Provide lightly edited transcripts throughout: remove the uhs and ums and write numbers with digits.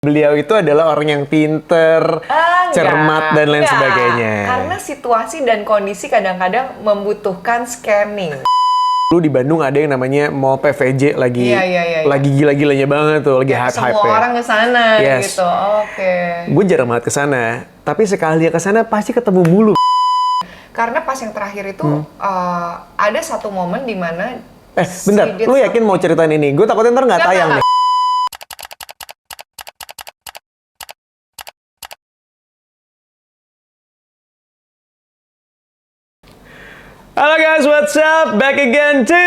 Beliau itu adalah orang yang pinter, cermat, dan lain sebagainya. Karena situasi dan kondisi kadang-kadang membutuhkan scanning. Dulu di Bandung ada yang namanya Mall PVJ lagi lagi gila-gilanya banget tuh, lagi hype-hype. Semua orang ke sana gitu. Gue jarang banget ke sana, tapi sekali ke sana pasti ketemu mulu. Karena pas yang terakhir itu ada satu momen di mana bentar, lu yakin mau ceritain ini? Gue takutnya ntar nggak tayang nih. Halo guys, what's up? Back again to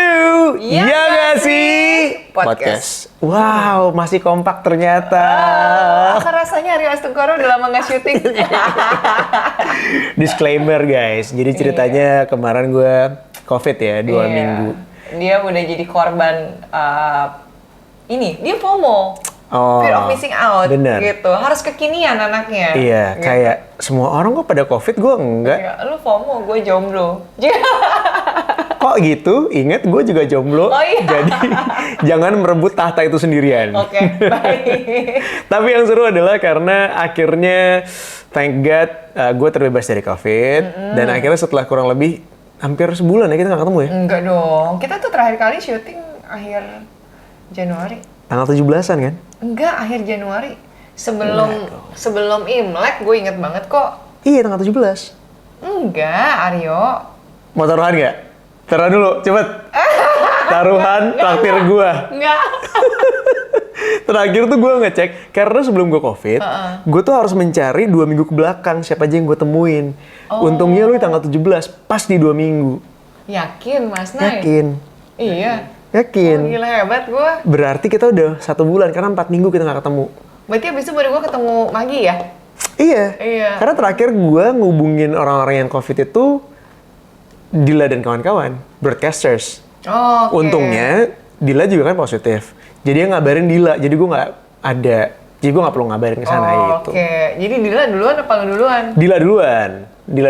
Ya Gak Sih Podcast. Wow, masih kompak ternyata. Rasanya Aryo Astungkoro udah lama nggak syuting. Disclaimer guys, jadi ceritanya kemarin gue COVID ya, 2 minggu. Dia udah jadi korban dia FOMO. Fear of missing out, bener. Gitu. Harus kekinian anaknya. Iya, gitu. kayak semua orang kok pada COVID, gue enggak. Iya, lu FOMO, gue jomblo. Kok gitu? Ingat, gue juga jomblo. Oh iya. Jadi, jangan merebut tahta itu sendirian. Oke, baik. Tapi yang seru adalah karena akhirnya, thank God, gue terbebas dari COVID. Dan akhirnya setelah kurang lebih hampir sebulan ya kita nggak ketemu ya? Enggak dong. Kita tuh terakhir kali syuting akhir Januari. Tanggal 17-an kan? Enggak, akhir Januari. Sebelum Imlek, gue inget banget kok. Iya, tanggal 17. Enggak, Aryo. Mau taruhan nggak? Taruhan dulu, cepet. Taruhan traktir gue. Enggak. Terakhir tuh gue ngecek, karena sebelum gue COVID, gue tuh harus mencari 2 minggu ke belakang siapa aja yang gue temuin. Untungnya lu di tanggal 17, pas di 2 minggu. Yakin, Mas Nay? Yakin. Iya. Yakin. Oh, gila hebat gue. Berarti kita udah 1 bulan, karena 4 minggu kita nggak ketemu. Berarti abis itu baru gue ketemu Magi ya? Iya. Iya. Karena terakhir gue ngubungin orang-orang yang COVID itu, Dila dan kawan-kawan, broadcasters. Oh, okay. Untungnya, Dila juga kan positif. Jadi dia ngabarin Dila, jadi gue nggak ada. Jadi gue nggak perlu ngabarin ke sana gitu. Oke. Jadi Dila duluan apa lu duluan? Dila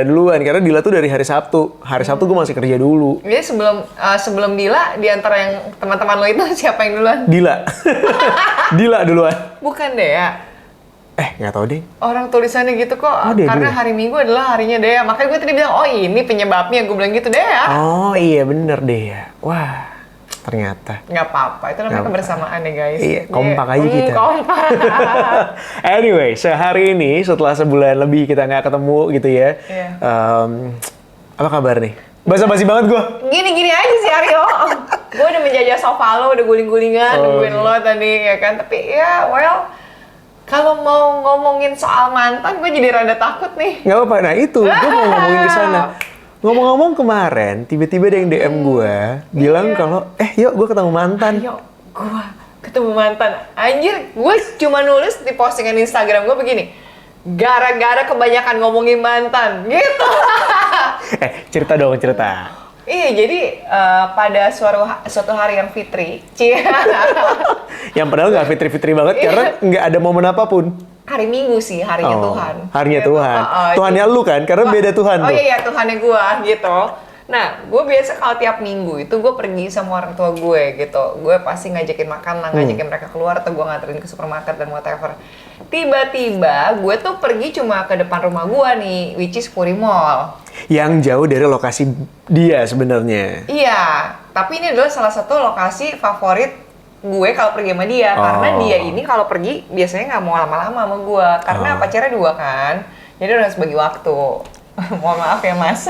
duluan, karena Dila tuh dari hari Sabtu. Hari Sabtu gue masih kerja dulu. Jadi sebelum Dila, di antara yang teman-teman lo itu siapa yang duluan? Dila. Dila duluan. Bukan Dea. Nggak tahu deh. Orang tulisannya gitu kok, karena dulu. hari Minggu adalah harinya Dea. Makanya gue tadi bilang, oh ini penyebabnya. Gue bilang gitu, Dea. Oh iya bener deh ya. Wah, ternyata. Nggak apa-apa, itu namanya kebersamaan ya guys. Iya, kompak aja kita. Kompak. Anyway, sehari ini setelah sebulan lebih kita nggak ketemu gitu ya. Iya. Apa kabar nih? Basa-basi banget gue. Gini-gini aja sih Aryo. Gue udah menjajah sofa lo, udah guling-gulingan, nungguin lo tadi ya kan. Tapi ya, kalau mau ngomongin soal mantan, gue jadi rada takut nih. Nggak apa-apa, nah itu, gue mau ngomongin ke sana. Ngomong-ngomong kemarin, tiba-tiba ada yang DM gue, bilang kalau, yuk gue ketemu mantan. Ayo, gue ketemu mantan. Anjir, gue cuma nulis di postingan Instagram gue begini, gara-gara kebanyakan ngomongin mantan, gitu. Cerita dong, cerita. Iya, jadi pada suatu hari yang fitri, Yang padahal nggak fitri-fitri banget, karena nggak ada momen apapun. Hari Minggu sih, harinya Tuhan. Harinya gitu. Tuhan. Tuhannya lu kan, karena beda Tuhan tuh. Oh iya, Tuhannya gue gitu. Nah, gue biasa kalau tiap minggu itu gue pergi sama orang tua gue gitu. Gue pasti ngajakin makan lah, ngajakin mereka keluar atau gue nganterin ke supermarket dan whatever. Tiba-tiba gue tuh pergi cuma ke depan rumah gue nih, which is Puri Mall. Yang jauh dari lokasi dia sebenarnya. Iya, tapi ini adalah salah satu lokasi favorit gue kalau pergi sama dia. Karena dia ini kalau pergi biasanya nggak mau lama-lama sama gue. Karena pacarnya 2 kan, jadi harus bagi waktu. Mohon maaf ya mas.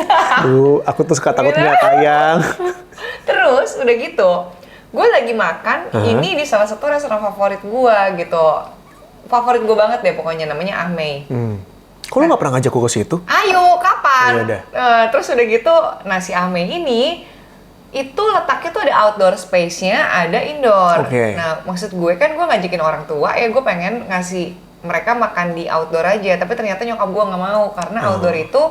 Aku tuh suka takut nggak tayang. Terus udah gitu, gue lagi makan ini di salah satu restoran favorit gue gitu. Favorit gue banget deh pokoknya, namanya Ahmei. Kok lu nggak pernah ngajak gue ke situ? Ayo, kapan? Yaudah. Terus udah gitu, nasi Ahmei ini itu letaknya tuh ada outdoor space-nya, ada indoor. Nah, maksud gue kan gue ngajakin orang tua, gue pengen ngasih mereka makan di outdoor aja, tapi ternyata nyokap gue nggak mau karena outdoor itu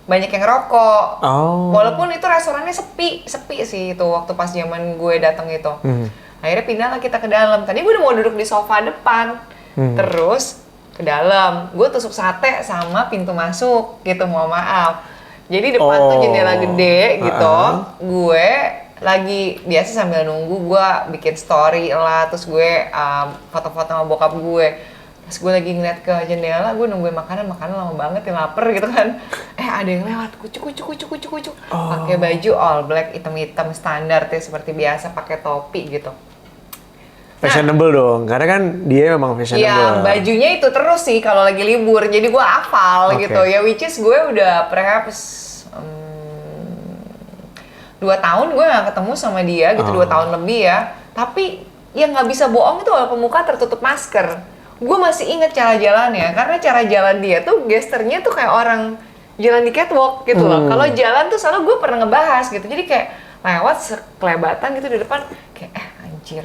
banyak yang ngerokok. Walaupun itu restorannya sepi sih itu waktu pas zaman gue datang itu. Akhirnya pindahlah kita ke dalam. Tadi gue udah mau duduk di sofa depan, terus ke dalam. Gue tusuk sate sama pintu masuk gitu, mohon maaf. Jadi depan tuh jendela gede gitu. Gue lagi biasa sambil nunggu gue bikin story lah, terus gue foto-foto sama bokap gue. Pas gue lagi ngeliat ke jendela, gue nungguin makanan lama banget ya, lapar gitu kan. Ada yang lewat, kucuk. Pakai baju all black, hitam-hitam standar ya seperti biasa, pakai topi gitu. Fashionable dong, karena kan dia memang fashionable. Iya, bajunya itu terus sih kalau lagi libur, jadi gue hafal gitu ya. Which is gue udah perhaps 2 tahun gue gak ketemu sama dia gitu, 2 tahun lebih ya. Tapi yang nggak bisa bohong itu walaupun muka tertutup masker. Gue masih inget cara jalannya, karena cara jalan dia tuh gesternya tuh kayak orang jalan di catwalk gitu loh. Kalau jalan tuh selalu gue pernah ngebahas gitu, jadi kayak lewat sekelebatan gitu di depan, kayak anjir,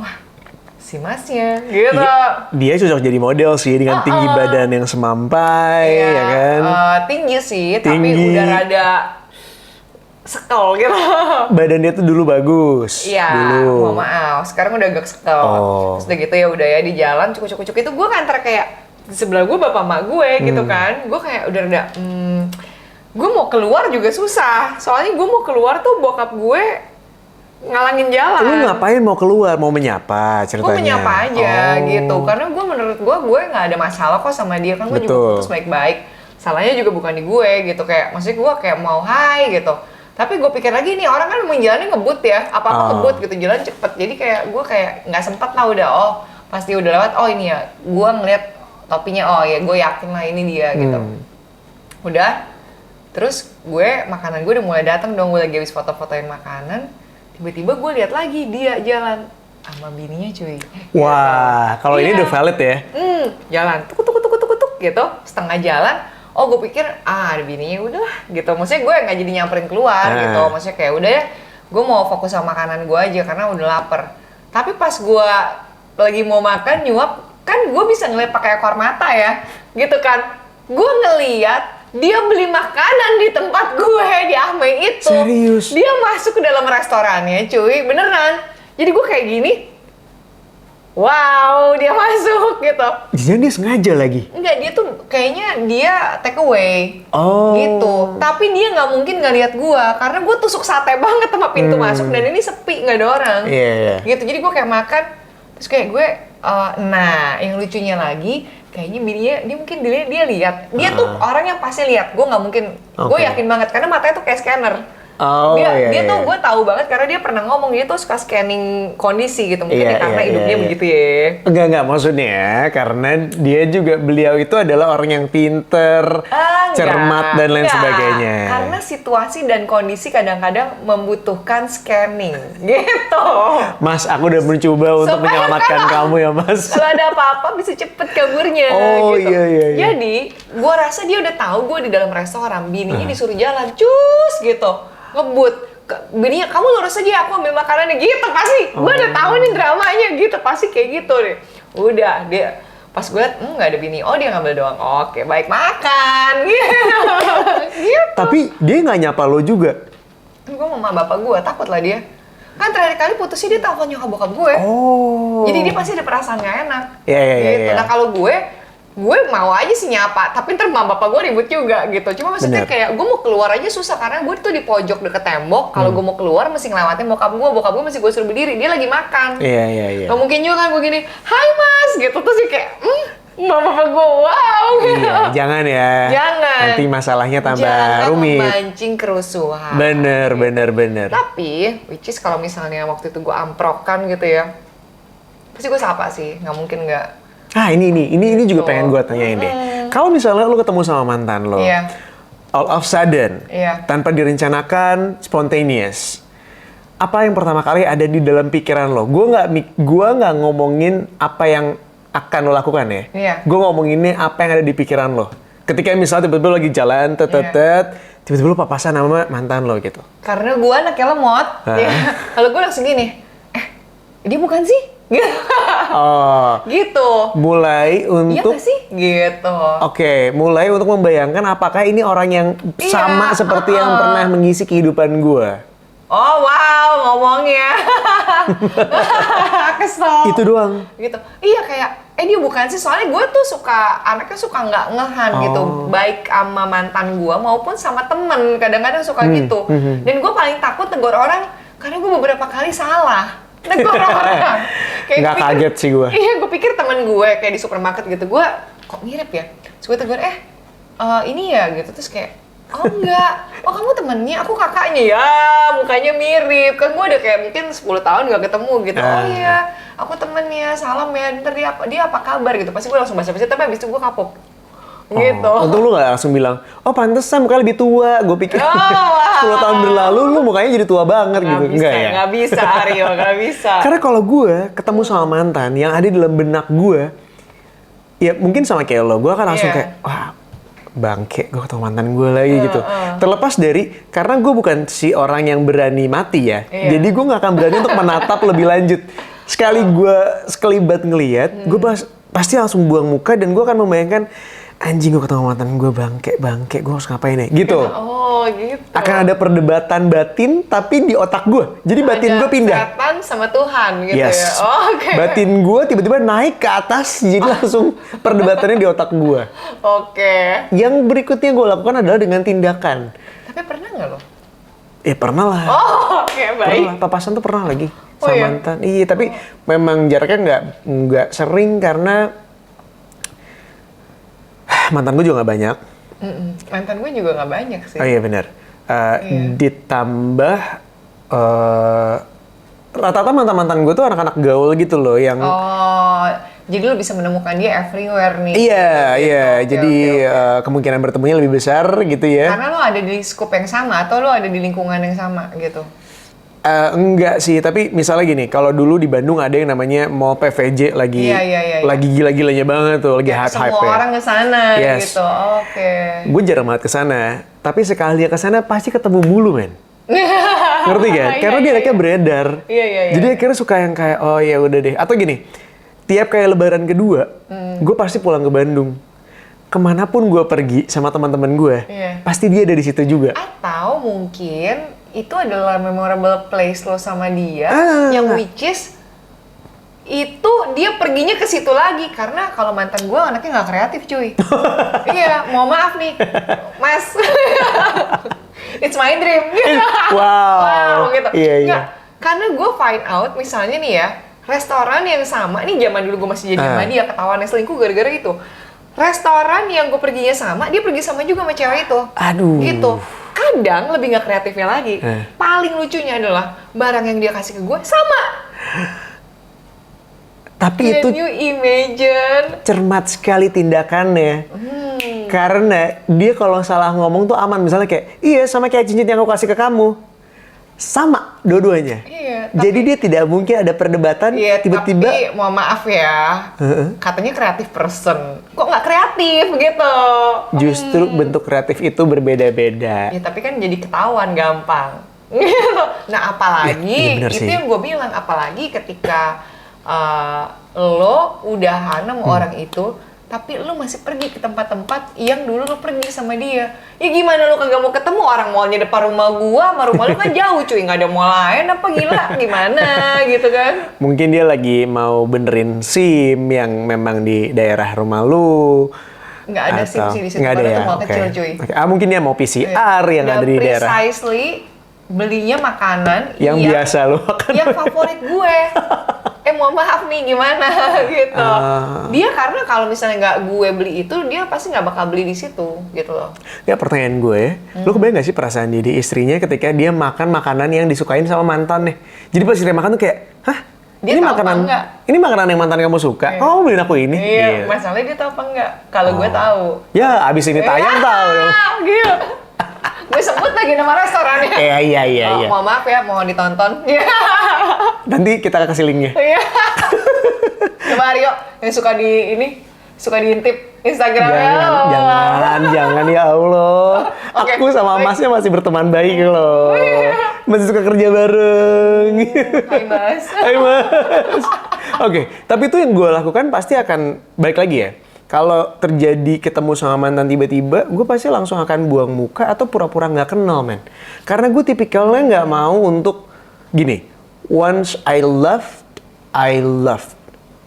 wah si masnya gitu. Dia cocok jadi model sih dengan tinggi badan yang semampai, ya kan? Tinggi sih, tapi udah rada sekel gitu. Badan dia tuh dulu bagus. Iya, mohon maaf. Sekarang udah agak sekel. Terus udah gitu ya udah ya di jalan cukup itu gue kan kayak di sebelah gue bapak mak gue gitu kan. Gue kayak udah rada gue mau keluar juga susah. Soalnya gue mau keluar tuh bokap gue ngalangin jalan. Lu ngapain mau keluar? Mau menyapa ceritanya? Gue menyapa aja gitu. Karena menurut gue nggak ada masalah kok sama dia. Kan gue juga putus baik-baik. Salahnya juga bukan di gue gitu. Kayak maksudnya gue kayak mau hai gitu. Tapi gue pikir lagi nih, orang kan jalannya ngebut ya, apa-apa ngebut gitu, jalan cepet. Jadi kayak gue kayak nggak sempet lah udah, pasti udah lewat, ini ya. Gue ngeliat topinya, ya gue yakin lah ini dia gitu. Udah, terus makanan gue udah mulai datang dong, gue lagi habis foto-fotoin makanan. Tiba-tiba gue lihat lagi dia jalan sama bininya cuy. Wah, kalau ini udah valid ya? Jalan, tuk gitu, setengah jalan. Gue pikir, ada bininya udah gitu. Maksudnya gue nggak jadi nyamperin keluar gitu. Maksudnya kayak udah ya, gue mau fokus sama makanan gue aja karena udah lapar. Tapi pas gue lagi mau makan nyuap, kan gue bisa ngeliat pakai ekor mata ya, gitu kan. Gue ngeliat dia beli makanan di tempat gue di Ahmei itu. Serius? Dia masuk ke dalam restorannya, cuy, beneran. Jadi gue kayak gini. Wow, dia masuk gitu. Jadi dia sengaja lagi? Enggak, dia tuh kayaknya dia take away. Gitu. Tapi dia nggak mungkin nggak lihat gua karena gua tusuk sate banget sama pintu masuk dan ini sepi, nggak ada orang. Gitu. Jadi gua kayak makan terus kayak gue nah, yang lucunya lagi kayaknya bininya dia mungkin dia lihat. Dia tuh orang yang pasti lihat. Gua nggak mungkin. Gue yakin banget karena matanya tuh kayak scanner. Dia tuh gue tahu banget karena dia pernah ngomong dia tuh suka scanning kondisi gitu mungkin karena hidupnya begitu ya. Enggak maksudnya karena dia juga beliau itu adalah orang yang pinter, cermat dan lain sebagainya. Karena situasi dan kondisi kadang-kadang membutuhkan scanning gitu. Mas, aku udah mencoba untuk menyelamatkan kamu ya Mas. Kalau ada apa-apa bisa cepet kaburnya gitu. Iya. Jadi gue rasa dia udah tahu gue di dalam restoran, bininya disuruh jalan cus gitu. Ngebut, bininya kamu lurus aja aku ambil makanannya gitu pasti. Gue udah tahu nih dramanya gitu pasti kayak gitu deh. Udah dia pas gue liat nggak ada bini, dia ngambil doang. Oke baik makan gitu. Tapi dia nggak nyapa lo juga? Gue sama bapak gue takut lah dia. Kan terakhir kali putusnya dia telepon nyokap bokap gue. Jadi dia pasti ada perasaan nggak enak. Gitu. Nah kalau gue mau aja sih nyapa, tapi ntar mama bapak gue ribut juga gitu. Cuma maksudnya kayak gue mau keluar aja susah karena gue tuh di pojok deket tembok. Kalau gue mau keluar mesti ngelewatin bokap gue mesti gue suruh berdiri, dia lagi makan. Iya. Gak mungkin juga kan gue gini, hai mas gitu, terus sih kayak, mama bapak gue wow gitu. Iya, jangan ya. Jangan. Nanti masalahnya tambah jangan rumit. Jangan memancing kerusuhan. Bener. Tapi, which is kalau misalnya waktu itu gue amprokan gitu ya, pasti gue sapa sih, nggak mungkin nggak. Ini juga pengen gue tanyain deh. Kalau misalnya lo ketemu sama mantan lo, all of sudden, tanpa direncanakan, spontaneous, apa yang pertama kali ada di dalam pikiran lo? Gue nggak ngomongin apa yang akan lo lakukan ya. Gue ngomonginnya apa yang ada di pikiran lo. Ketika misalnya tiba-tiba lagi jalan, tiba-tiba lo papasan sama mantan lo gitu. Karena gue anaknya lemot, kalau gue langsung gini, dia bukan sih? Gitu. Mulai untuk... Iya gak sih? Gitu. Oke, mulai untuk membayangkan apakah ini orang yang sama seperti yang pernah mengisi kehidupan gue. Oh wow, ngomongnya. Kesel. Itu doang? Gitu. Iya kayak, dia bukan sih. Soalnya gue tuh anaknya suka nggak ngehan gitu. Baik sama mantan gue maupun sama temen. Kadang-kadang suka gitu. Dan gue paling takut tegur orang karena gue beberapa kali salah. Negor orang. Nggak kaget sih gue. Iya, gue pikir teman gue kayak di supermarket gitu, gue kok mirip ya? Terus gue tegur, ini ya gitu, terus kayak, oh enggak, oh kamu temennya, aku kakaknya ya, mukanya mirip. Kan gue udah kayak mungkin 10 tahun gak ketemu gitu. Oh iya, aku temennya, salam ya, ntar dia apa kabar gitu. Pasti gue langsung basa-basi, tapi abis itu gue kapok. Gitu. Untung lu gak langsung bilang, oh pantesan mukanya lebih tua. Gue pikir 10 tahun berlalu lu mukanya jadi tua banget gitu. Enggak ya? Gak bisa, Aryo, gak bisa. Karena kalau gue ketemu sama mantan yang ada di dalam benak gue, ya mungkin sama kayak lo, gue akan langsung kayak, wah bangke, gue ketemu mantan gue lagi gitu. Terlepas dari, karena gue bukan si orang yang berani mati ya. Jadi gue gak akan berani untuk menatap lebih lanjut. Sekali gue sekelibat ngeliat, gue pasti langsung buang muka dan gue akan membayangkan, anjing gue ketemu mantan gue, bangke, gue harus ngapain ya? Gitu. Oh gitu. Akan ada perdebatan batin, tapi di otak gue. Jadi batin gue pindah. Setan sama Tuhan gitu ya. Oh, okay. Batin gue tiba-tiba naik ke atas, jadi langsung perdebatannya di otak gue. Oke. Yang berikutnya gue lakukan adalah dengan tindakan. Tapi pernah nggak lo? Pernah lah. Oh, oke, baik. Pernah, papasan tuh pernah lagi sama mantan. Iya, tapi memang jaraknya nggak sering karena mantan gue juga nggak banyak. Mantan gue juga nggak banyak sih. Oh iya benar. Ditambah rata-rata mantan-mantan gue tuh anak-anak gaul gitu loh yang. Oh, jadi lo bisa menemukan dia everywhere nih. Iya. Jadi kemungkinan bertemunya lebih besar gitu ya. Karena lo ada di skup yang sama atau lo ada di lingkungan yang sama gitu. Enggak sih, tapi misalnya gini, kalau dulu di Bandung ada yang namanya Mall PVJ lagi gila-gilanya banget tuh, lagi hype-hype ya. Semua orang kesana gitu, oke. Gue jarang banget kesana, tapi sekali kesana pasti ketemu mulu, men. Ngerti kan? Karena dia anaknya beredar. Jadi akhirnya suka yang kayak, oh ya udah deh. Atau gini, tiap kayak lebaran kedua, gue pasti pulang ke Bandung. Kemanapun gue pergi sama teman-teman gue, pasti dia ada di situ juga. Atau mungkin itu adalah memorable place lo sama dia, yang which is itu dia perginya ke situ lagi karena kalau mantan gue anaknya nggak kreatif cuy. Iya, mau maaf nih, Mas. It's my dream. Wow. Gitu. Iya. Nggak, karena gue find out misalnya nih ya, restoran yang sama, nih zaman dulu gue masih jadi sama dia, ketahuan selingkuh gara-gara itu. Restoran yang gue perginya sama, dia pergi sama juga sama cewek itu. Aduh. Gitu. Kadang lebih nggak kreatifnya lagi. Paling lucunya adalah barang yang dia kasih ke gue sama. Tapi Can itu you imagine? Cermat sekali tindakannya. Karena dia kalau salah ngomong tuh aman. Misalnya kayak, iya sama kayak cincin yang aku kasih ke kamu. Sama dua-duanya. Iya, jadi dia tidak mungkin ada perdebatan tiba-tiba. Tapi mohon maaf ya, katanya kreatif person. Kok nggak kreatif gitu? Justru bentuk kreatif itu berbeda-beda. Ya tapi kan jadi ketahuan gampang. Nah apalagi, itu yang gue bilang, apalagi ketika lo udahan sama orang itu, tapi lo masih pergi ke tempat-tempat yang dulu lo pergi sama dia. Ya gimana lo kagak mau ketemu, orang mallnya depan rumah gua, sama rumah lo kan jauh cuy, nggak ada mall lain apa gila, gimana gitu kan. Mungkin dia lagi mau benerin SIM yang memang di daerah rumah lu. Nggak ada SIM sih di situ, ada ya? Mall kecil cuy. Mungkin dia mau PCR yang ada di daerah. Precisely belinya makanan yang biasa lo makan. Yang favorit gue. Mohon maaf nih gimana gitu. Dia karena kalau misalnya nggak gue beli itu, dia pasti nggak bakal beli di situ gitu loh. Ya pertanyaan gue, lu kebayang nggak sih perasaan dia di istrinya ketika dia makan makanan yang disukain sama mantannya? Jadi pas dia makan tuh kayak, hah? Dia ini makanan yang mantan kamu suka? Oh beliin aku ini? Iya, masalahnya dia tahu apa enggak? Kalau gue tahu. Ya abis ini tayang tahu dong. Gitu. Gue sebut lagi nama restorannya. Iya. Mohon maaf ya, mohon ditonton. Nanti kita kasih linknya. Iya. Coba Aryo yang suka diintip Instagramnya. Jangan ya Allah. Aku sama Masnya masih berteman baik loh. Masih suka kerja bareng. Hai Mas. Oke, tapi itu yang gue lakukan pasti akan balik lagi ya. Kalau terjadi ketemu sama mantan tiba-tiba, gue pasti langsung akan buang muka atau pura-pura nggak kenal, men. Karena gue tipikalnya nggak mau untuk gini. Once I loved.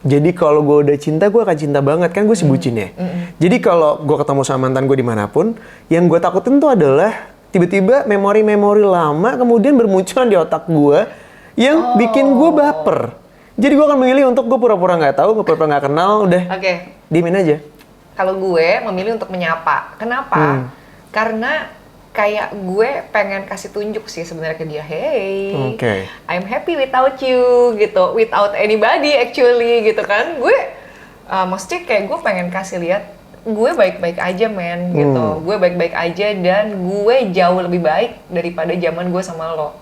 Jadi kalau gue udah cinta, gue akan cinta banget. Kan gue si bucin ya. Jadi kalau gue ketemu sama mantan gue dimanapun, yang gue takutin tuh adalah tiba-tiba memori-memori lama kemudian bermunculan di otak gue yang bikin gue baper. Jadi gue akan memilih untuk gue pura-pura nggak tahu, gue pura-pura nggak kenal, udah. Diemin aja. Kalau gue memilih untuk menyapa. Kenapa? Karena kayak gue pengen kasih tunjuk sih sebenarnya ke dia. Hey, I'm happy without you gitu, without anybody actually gitu kan. Gue maksudnya kayak gue pengen kasih lihat gue baik-baik aja men gitu. Gue baik-baik aja dan gue jauh lebih baik daripada zaman gue sama lo.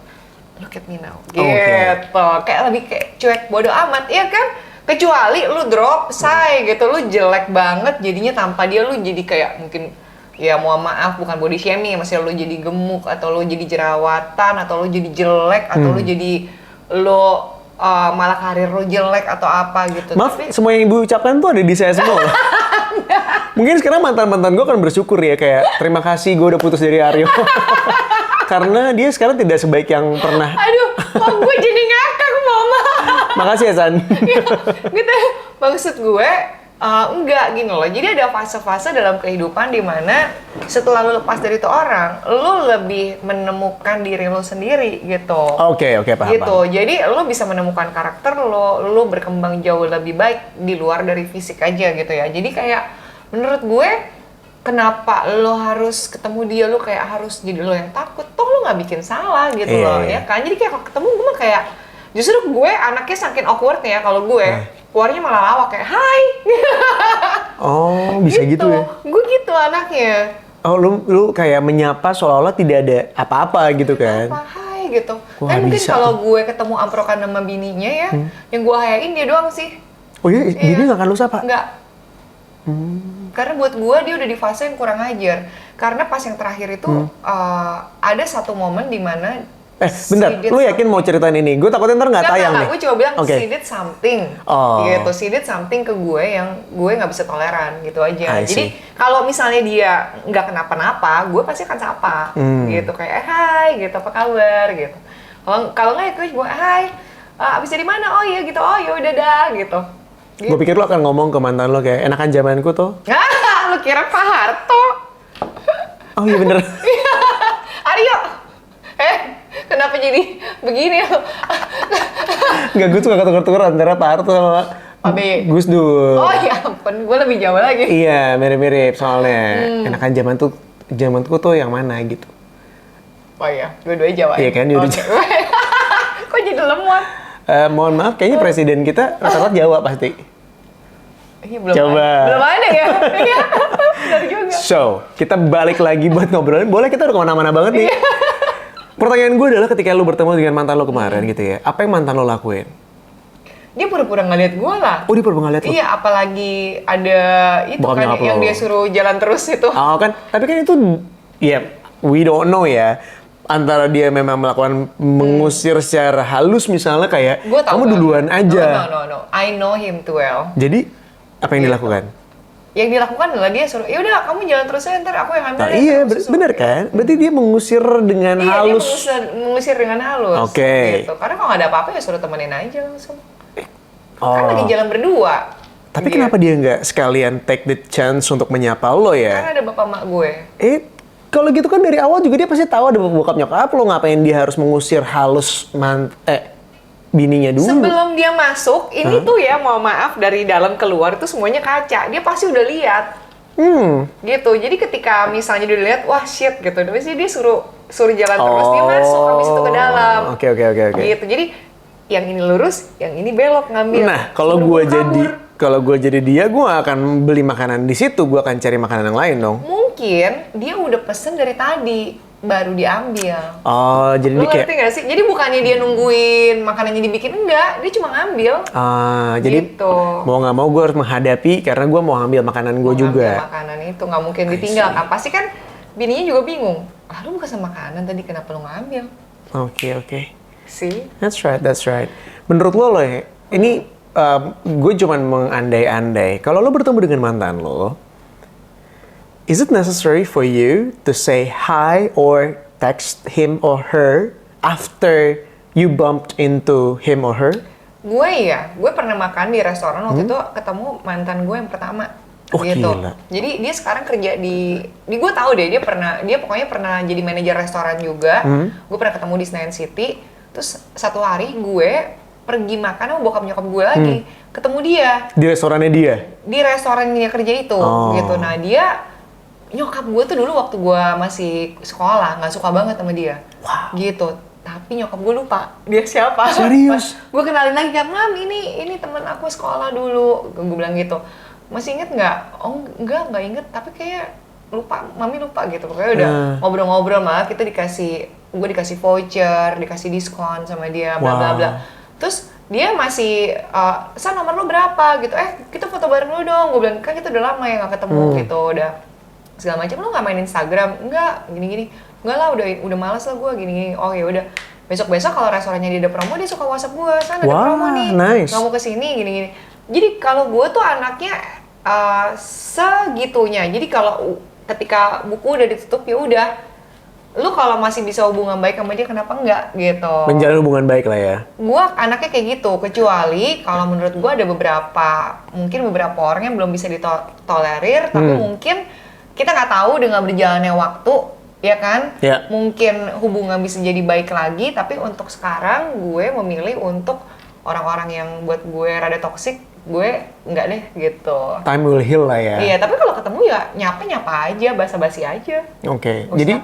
Look at me now. Gitu. Kayak lebih kayak cuek bodo amat, iya kan? Kecuali lu drop, say gitu, lu jelek banget jadinya tanpa dia lu jadi kayak mungkin ya mohon maaf bukan body shaming, maksudnya lu jadi gemuk atau lu jadi jerawatan atau lu jadi jelek atau lu jadi malah karir lu jelek atau apa gitu. Maaf, semua yang ibu ucapkan tuh ada di saya semua. Mungkin sekarang mantan-mantan gue kan bersyukur ya kayak terima kasih gue udah putus dari Aryo. Karena dia sekarang tidak sebaik yang pernah. Aduh, kok gue jadi ngakak, Mama. Makasih ya, San. Ya, gitu. Maksud gue, enggak gini loh. Jadi ada fase-fase dalam kehidupan di mana setelah lu lepas dari itu orang, lu lebih menemukan diri lu sendiri gitu. Oke, paham. Gitu. Jadi lu bisa menemukan karakter lu berkembang jauh lebih baik di luar dari fisik aja gitu ya. Jadi kayak menurut gue, kenapa lo harus ketemu dia, lo kayak harus jadi lo yang takut, toh lo nggak bikin salah gitu loh, ya kan? Jadi kayak kalau ketemu gue mah kayak, justru gue anaknya saking awkward ya kalau gue, keluarnya malah lawak kayak, hai. Oh, bisa gitu ya? Gue gitu anaknya. Oh, lu kayak menyapa seolah-olah tidak ada apa-apa gitu kan? Apa, hai gitu. Kan mungkin kalau gue ketemu amprokan sama bininya ya, yang gue hayain dia doang sih. Oh iya, bini nggak akan lu sapa? Nggak. Karena buat gue dia udah di fase yang kurang ajar. Karena pas yang terakhir itu ada satu momen di mana bentar, lu yakin mau ceritain ini? Gue takutnya ntar nggak tayang nih. Gue cuma bilang she did something gitu, she did something ke gue yang gue nggak bisa toleran gitu aja. Jadi kalau misalnya dia nggak kenapa-napa, gue pasti akan sapa gitu kayak hai gitu, apa kabar gitu. Kalau nggak ya gue hai, abis dari mana? Oh iya gitu, oh ya udah dah gitu. Gue pikir lo akan ngomong ke mantan lo kayak enakan zamanku tuh. Lo kira Pak Harto? Oh iya bener. Aryo, kenapa jadi begini lo? Nggak, gue tuh gak ketukar-tukar antara Pak Harto sama Pak B. Gus Dur. Oh ya ampun, gue lebih jauh lagi. Iya, mirip-mirip soalnya. Enakan zamanku tuh yang mana gitu. Oh iya, dua-duanya Jawa. Iya kan, dua-duanya Jawa. Kok jadi lemot? Mohon maaf, kayaknya presiden kita rata-rata Jawa pasti. Iya, belum ada ya. Iya, benar juga. So, kita balik lagi buat ngobrolin. Boleh, kita udah kemana-mana banget nih. Pertanyaan gue adalah ketika lu bertemu dengan mantan lo kemarin gitu ya, apa yang mantan lo lakuin? Dia pura-pura ngeliat gue lah. Oh, dia pura-pura ngeliat lo? Iya, apalagi ada itu Bukan kan yang dia suruh jalan terus itu. Oh kan, tapi kan itu, we don't know ya. Antara dia memang melakukan mengusir secara halus misalnya kayak, kamu duluan aja. No. I know him too well. Jadi, apa yang dilakukan? Yang dilakukan adalah dia suruh, ya udah kamu jalan terus aja, ntar aku yang ambil. Nah, iya, bener kan? Berarti dia mengusir dengan halus. Iya, dia mengusir dengan halus. Oke. Gitu. Karena kalau nggak ada apa-apa ya suruh temenin aja langsung. Kan lagi jalan berdua. Tapi kenapa dia nggak sekalian take the chance untuk menyapa lo ya? Karena ada bapak mak gue. Kalau gitu kan dari awal juga dia pasti tahu ada bokap nyokap lo, ngapain dia harus mengusir halus bininya dulu. Sebelum dia masuk, ini tuh ya mau maaf dari dalam keluar itu semuanya kaca. Dia pasti udah lihat. Gitu. Jadi ketika misalnya dia lihat, wah shit gitu. Terus dia suruh jalan terus, dia masuk habis itu ke dalam. Oke. Gitu. Jadi yang ini lurus, yang ini belok ngambil. Nah, kalau gue jadi dia, gue akan beli makanan di situ, gue akan cari makanan yang lain dong. Mungkin dia udah pesen dari tadi, baru diambil. Oh, jadi lu ngerti gak sih? Jadi bukannya dia nungguin makanannya dibikin, enggak, dia cuma ngambil. Jadi gitu. Mau nggak mau gue harus menghadapi karena gue mau ambil makanan gue juga. Ngambil makanan itu nggak mungkin ditinggal. Kan pasti kan bininya juga bingung. Lu bukan sama makanan tadi, kenapa lu ngambil? Oke. See? That's right. Menurut lo ya, ini gue cuman mengandai-andai. Kalau lo bertemu dengan mantan lo, is it necessary for you to say hi or text him or her after you bumped into him or her? Gue pernah makan di restoran waktu itu ketemu mantan gue yang pertama. Oh, gitu. Gila. Jadi dia sekarang kerja di gue tahu deh dia pokoknya pernah jadi manajer restoran juga. Gue pernah ketemu di Senayan City. Terus satu hari gue pergi makan sama bokap nyokap gue lagi, ketemu dia. Di restorannya dia? Di restoran dia kerja itu, gitu. Nah dia, nyokap gue tuh dulu waktu gue masih sekolah, nggak suka banget sama dia. Wow. Gitu. Tapi nyokap gue lupa dia siapa. Serius? Gue kenalin lagi kan, Mam ini teman aku sekolah dulu. Gue bilang gitu. Masih inget nggak? Oh nggak inget. Tapi kayak lupa, Mami lupa gitu. Pokoknya udah ngobrol-ngobrol mah kita gue dikasih voucher, dikasih diskon sama dia, bla bla bla. Terus dia masih, San nomor lu berapa gitu, kita foto bareng lu dong. Gue bilang, kan kita udah lama ya gak ketemu gitu, udah segala macam. Lu gak main Instagram? Enggak, gini-gini. Enggak lah, udah malas lah gue gini-gini. Oh ya udah, besok-besok kalau restorannya dia ada promo, dia suka WhatsApp gue, San ada promo nih, nice. Gak mau kesini, gini-gini. Jadi kalau gue tuh anaknya segitunya. Jadi kalau ketika buku udah ditutup ya udah, lu kalau masih bisa hubungan baik sama dia kenapa enggak gitu. Menjalin hubungan baik lah ya. Gua anaknya kayak gitu, kecuali kalau menurut gua ada beberapa orang yang belum bisa ditolerir, tapi mungkin kita nggak tahu dengan berjalannya waktu, ya kan? Yeah. Mungkin hubungan bisa jadi baik lagi, tapi untuk sekarang gue memilih untuk orang-orang yang buat gue rada toksik, gue enggak deh gitu. Time will heal lah ya. Iya, tapi kalau ketemu ya nyapa aja, basa-basi aja. Oke. Jadi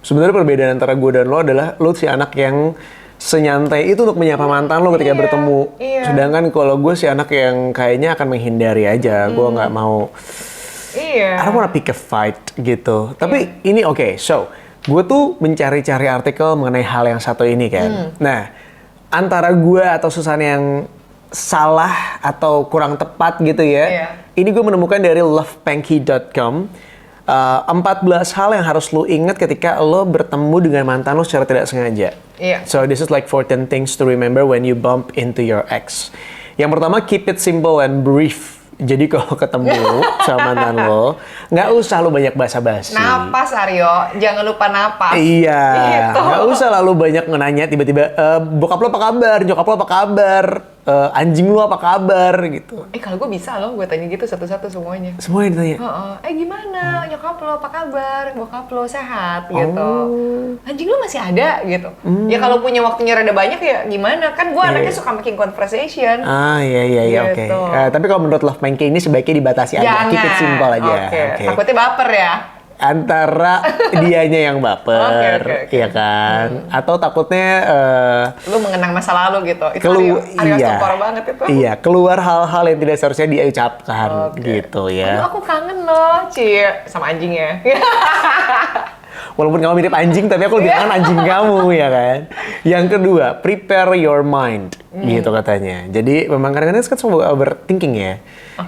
sebenarnya perbedaan antara gue dan lo adalah lo si anak yang senyantai itu untuk menyapa mantan lo ketika bertemu. Sedangkan kalau gue si anak yang kayaknya akan menghindari aja. Gue nggak mau. I don't wanna pick a fight gitu. Tapi ini so gue tuh mencari-cari artikel mengenai hal yang satu ini kan. Nah, antara gue atau Susan yang salah atau kurang tepat gitu ya. Ini gue menemukan dari lovepanky.com. 14 hal yang harus lo ingat ketika lo bertemu dengan mantan lo secara tidak sengaja. So this is like 14 things to remember when you bump into your ex. Yang pertama, keep it simple and brief. Jadi kalau ketemu sama mantan lo, nggak usah lo banyak basa-basi. Napas Aryo, jangan lupa napas. Iya, gitu. Nggak usah lalu banyak nanya tiba-tiba, bokap lo apa kabar, nyokap lo apa kabar, anjing lo apa kabar gitu. Kalau gue bisa loh, gue tanya gitu satu-satu semuanya. Semuanya ditanya? Gimana, nyokap lo apa kabar, bokap lo sehat gitu. Anjing lo masih ada gitu. Ya kalau punya waktunya rada banyak ya gimana, kan gue anaknya suka making conversation. Iya, oke. Tapi kalau menurut Love Panky ini sebaiknya dibatasi aja, keep it simple aja. Okay. Takutnya baper ya. Antara dianya yang baper, iya kan? Atau takutnya lu mengenang masa lalu gitu. Itu Aryo banget itu. Iya, keluar hal-hal yang tidak seharusnya diucapkan gitu ya. Aduh, aku kangen loh, sama anjing ya. Walaupun kamu mirip anjing, tapi aku lebih kangen anjing kamu, ya kan? Yang kedua, prepare your mind, gitu katanya. Jadi memang kadang-kadang kan semua overthinking ya.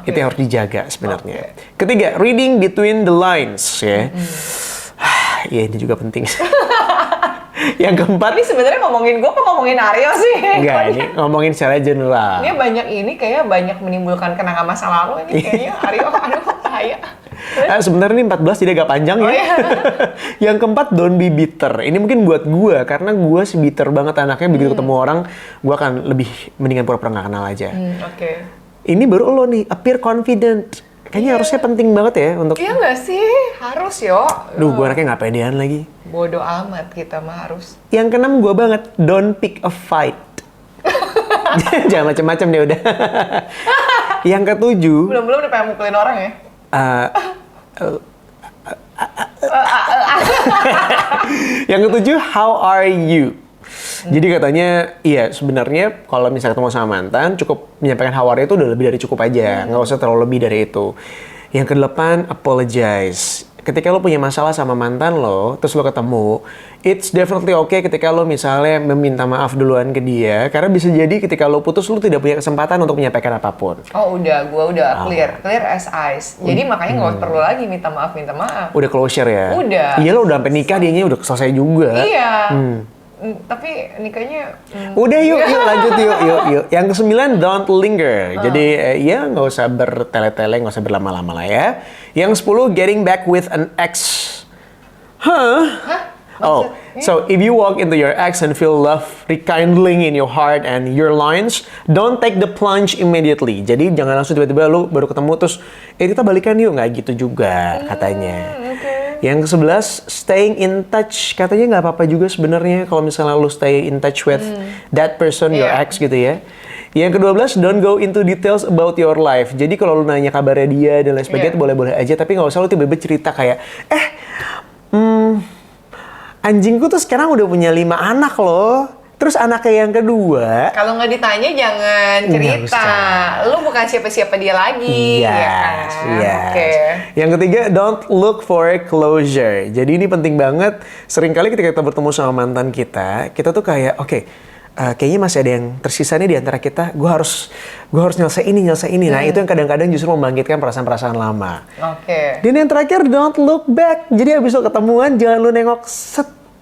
Itu yang harus dijaga sebenarnya. Ketiga, reading between the lines, ya. Ya ini juga penting. Yang keempat, ini sebenarnya ngomongin gue apa ngomongin Aryo sih? Enggak, ini ngomongin secara general. Dia banyak menimbulkan kenangan masa lalu ini kayaknya. Aryo, aduh bahaya. Sebenarnya ini 14 jadi agak panjang ya. Yang keempat, don't be bitter. Ini mungkin buat gue, karena gue sih bitter banget anaknya. Begitu ketemu orang, gue akan lebih mendingan pura-pura nggak kenal aja. Ini baru lo nih, appear confident. Kayaknya harusnya penting banget ya untuk... Iya nggak sih? Harus yo. Duh, gue anaknya nggak pedean lagi. Bodoh amat kita mah harus. Yang keenam gue banget, don't pick a fight. Jangan macam-macam deh udah. Yang ketujuh... Belum udah pengen mukulin orang ya? Yang ketujuh, how are you? Jadi katanya, iya sebenarnya kalau misalnya ketemu sama mantan, cukup menyampaikan how are you itu udah lebih dari cukup aja. Nggak usah terlalu lebih dari itu. Yang kedelapan, apologize. Ketika lo punya masalah sama mantan lo, terus lo ketemu, it's definitely okay ketika lo misalnya meminta maaf duluan ke dia, karena bisa jadi ketika lo putus, lo tidak punya kesempatan untuk menyampaikan apapun. Gue udah clear as ice. Jadi makanya nggak perlu lagi minta maaf. Udah closure ya? Udah. Iya lo udah sampai nikah, dianya udah selesai juga. Iya. Tapi nikahnya... Udah yuk lanjut yuk. Yang ke-9, don't linger. Jadi ya nggak usah bertele-tele, nggak usah berlama-lama lah ya. Yang 10, getting back with an ex. So if you walk into your ex and feel love rekindling in your heart and your lines, don't take the plunge immediately. Jadi jangan langsung tiba-tiba lu baru ketemu terus kita balikan yuk, nggak gitu juga katanya. Yang ke-11, staying in touch. Katanya nggak apa-apa juga sebenarnya kalau misalnya lu stay in touch with that person, your ex gitu ya. Yang ke-12, don't go into details about your life. Jadi kalau lu nanya kabarnya dia dan lain sebagainya itu boleh-boleh aja, tapi nggak usah lu tiba-tiba cerita kayak, anjingku tuh sekarang udah punya 5 anak loh. Terus anaknya yang kedua, kalau nggak ditanya jangan cerita. Lu bukan siapa-siapa dia lagi. Yes. Yang ketiga, don't look for closure. Jadi ini penting banget. Seringkali ketika kita bertemu sama mantan kita tuh kayak, kayaknya masih ada yang tersisa nih di antara kita. Gue harus nyelesain ini. Nah itu yang kadang-kadang justru membangkitkan perasaan-perasaan lama. Dan yang terakhir, don't look back. Jadi abis lo ketemuan, jangan lu nengok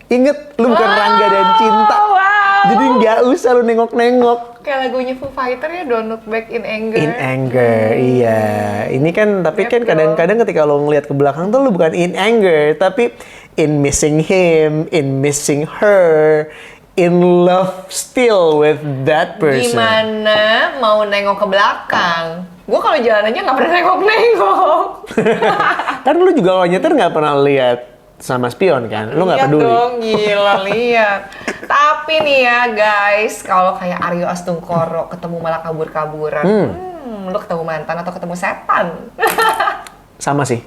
Ingat, lu bukan Rangga dan Cinta. Jadi nggak usah lu nengok-nengok. Kayak lagunya Foo Fighter ya, Don't Look Back in Anger. In anger, iya. Ini kan, tapi kan kadang-kadang ketika lo ngelihat ke belakang tuh lu bukan in anger, tapi in missing him, in missing her, in love still with that person. Gimana mau nengok ke belakang? Gue kalau jalan aja nggak pernah nengok-nengok. Kan lu juga kalau nyetir nggak pernah lihat sama spion kan? Lu nggak peduli. Lihat dong, gila lihat. Tapi nih ya guys, kalau kayak Aryo Astungkoro ketemu malah kabur-kaburan, lu ketemu mantan atau ketemu setan? Sama sih.